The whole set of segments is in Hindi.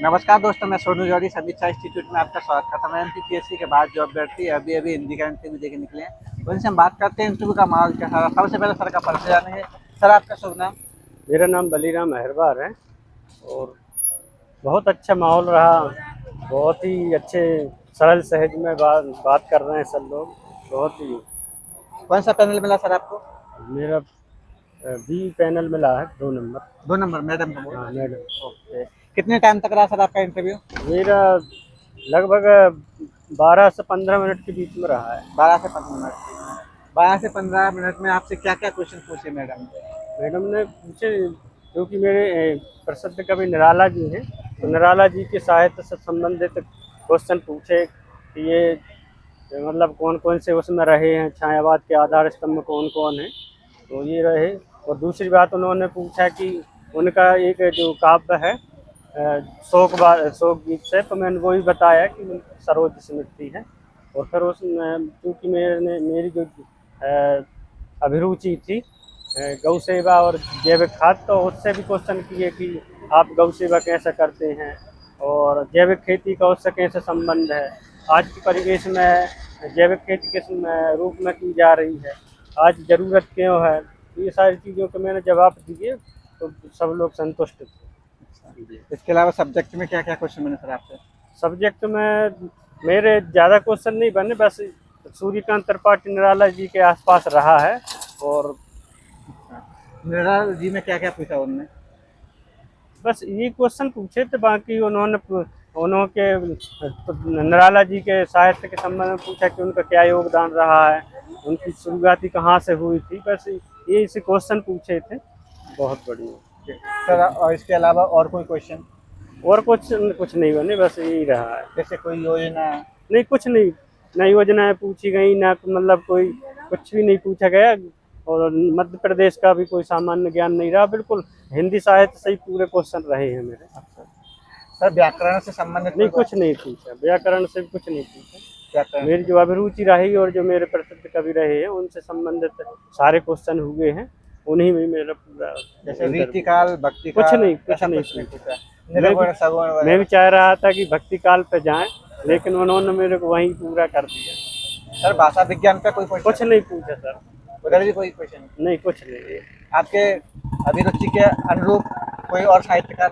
नमस्कार दोस्तों, मैं सोनू जौहरी समीक्षा इंस्टीट्यूट में आपका स्वागत करता हूँ। एमपीपीएससी के बाद जो अभ्यर्थी अभी हिंदी का इंटरव्यू देके निकले हैं उनसे हम बात करते हैं इंटरव्यू का माहौल कैसा रहा। सबसे पहले सर का परिचय जानेंगे। सर, आपका शुभ नाम? मेरा नाम बलीराम अहिरबार है और बहुत अच्छा माहौल रहा। बहुत ही अच्छे सरल सहज में बात कर रहे हैं सब लोग। बहुत ही कौन सा पैनल मिला सर आपको? मेरा बी पैनल मिला है 2 नंबर। 2 नंबर मैडम को बोल। हाँ मैडम। ओके, कितने टाइम तक रहा सर आपका इंटरव्यू? मेरा लगभग 12 से 15 मिनट के बीच में रहा है। 12 से 15 मिनट। 12 से 15 मिनट में आपसे क्या क्या क्वेश्चन पूछे मैडम ने? मैडम ने पूछे, क्योंकि मेरे प्रसिद्ध कवि निराला जी हैं, तो निराला जी के साहित्य से संबंधित क्वेश्चन पूछे कि ये मतलब कौन कौन से उसमें रहे हैं, छायावाद के आधार स्तंभ कौन कौन है, तो ये रहे। और दूसरी बात उन्होंने पूछा कि उनका एक जो काव्य है शोक गीत से, तो मैंने वही बताया कि सरोज स्मृति है। और फिर उसमें क्योंकि मेरी जो अभिरुचि थी गौ सेवा और जैविक खाद, तो उससे भी क्वेश्चन किए कि आप गौ सेवा कैसे करते हैं और जैविक खेती का उससे कैसे संबंध है, आज के परिवेश में जैविक खेती किस रूप में की जा रही है, आज ज़रूरत क्यों है। तो ये सारी चीज़ों के मैंने जवाब दिए तो सब लोग संतुष्ट थे। इसके अलावा सब्जेक्ट में क्या क्या क्वेश्चन बने सर आपसे? सब्जेक्ट में मेरे ज़्यादा क्वेश्चन नहीं बने, बस सूर्यकांत त्रिपाठी निराला जी के आसपास रहा है। और निराला जी ने क्या क्या पूछा उनने? बस ये क्वेश्चन पूछे थे, बाकी उन्होंने निराला जी के साहित्य के संबंध में पूछा कि उनका क्या योगदान रहा है, उनकी शुरुआती कहाँ से हुई थी, बस ये इसे क्वेश्चन पूछे थे। बहुत बढ़िया सर, और इसके अलावा और कोई क्वेश्चन? और कुछ कुछ नहीं बने, बस यही रहा है। जैसे कोई योजना? नहीं, कुछ नहीं, ना योजनाएं पूछी गई, ना मतलब कोई कुछ भी नहीं पूछा गया। और मध्य प्रदेश का भी कोई सामान्य ज्ञान नहीं रहा, बिल्कुल हिंदी साहित्य से ही पूरे क्वेश्चन रहे हैं मेरे। अच्छा सर, व्याकरण से संबंधित नहीं, कोई कुछ नहीं पूछा, व्याकरण से कुछ नहीं पूछा। व्याकरण? मेरी जो अभिरुचि रही और जो मेरे प्रसिद्ध कवि रहे हैं उनसे संबंधित सारे क्वेश्चन हुए हैं, उन्हीं में मेरा पूरा जैसे इंटरव्यू। रीतिकाल, भक्ति कुछ काल, नहीं, कुछ ऐसा नहीं कुछ नहीं पूछा। पूछा? मैं निर्गुण, भी सगुण मैं भी वगैरह? चाह रहा था कि भक्ति काल पे जाएं, लेकिन उन्होंने मेरे को वहीं पूरा कर दिया। सर, भाषा विज्ञान का कोई कुछ क्वेश्चन? नहीं पूछा सर। उधर भी कोई क्वेश्चन? नहीं, कुछ नहीं। आपके अभिरुचि के अनुरूप कोई और साहित्यकार?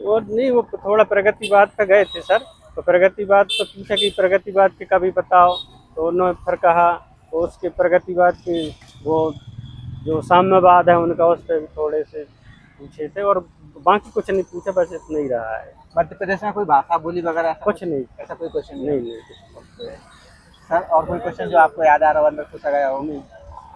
और नहीं, वो थोड़ा प्रगतिवाद पे गए थे सर, तो प्रगतिवाद तो पूछा कि प्रगतिवाद के कभी बताओ, तो उन्होंने फिर कहा, तो उसके प्रगतिवाद के वो जो साम्यवाद है उनका, उस पर थोड़े से पूछे थे। और बाकी कुछ नहीं पूछा, बस इतना ही रहा है। मध्य प्रदेश में कोई भाषा बोली वगैरह कुछ नहीं, ऐसा कोई क्वेश्चन नहीं नहीं कुछ सर, और कोई क्वेश्चन जो आपको याद आ रहा हो, अंदर पूछा गया हो? नहीं,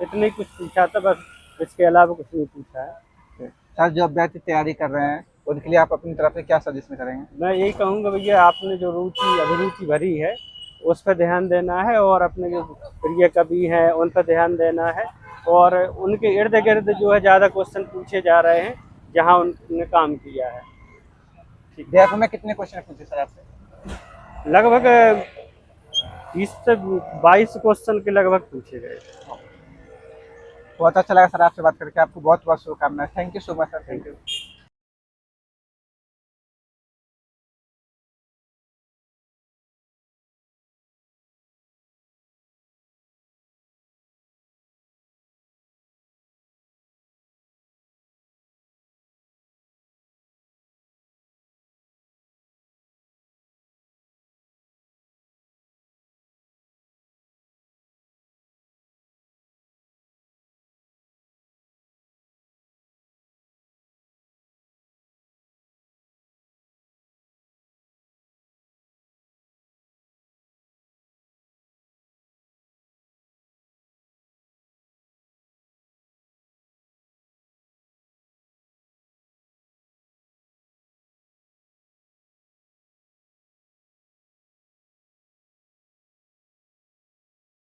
इतना ही कुछ पूछा था बस, इसके अलावा कुछ नहीं पूछा है। सर, जो अभ्यर्थी तैयारी कर रहे हैं उनके लिए आप अपनी तरफ से क्या सजेशन करेंगे? मैं यही कहूँगा भैया, आपने जो अभिरुचि भरी है उस पर ध्यान देना है, और अपने जो प्रिय कवि हैं उन पर ध्यान देना है। और उनके इर्द गिर्द जो है ज़्यादा क्वेश्चन पूछे जा रहे हैं जहाँ उन्होंने काम किया है। देखो, में कितने क्वेश्चन पूछे सर आपसे? लगभग 20 से 22 क्वेश्चन के लगभग पूछे गए। बहुत अच्छा लगा सर आपसे बात करके। आपको बहुत बहुत शुभकामनाएं। Thank you so much sir. Thank you.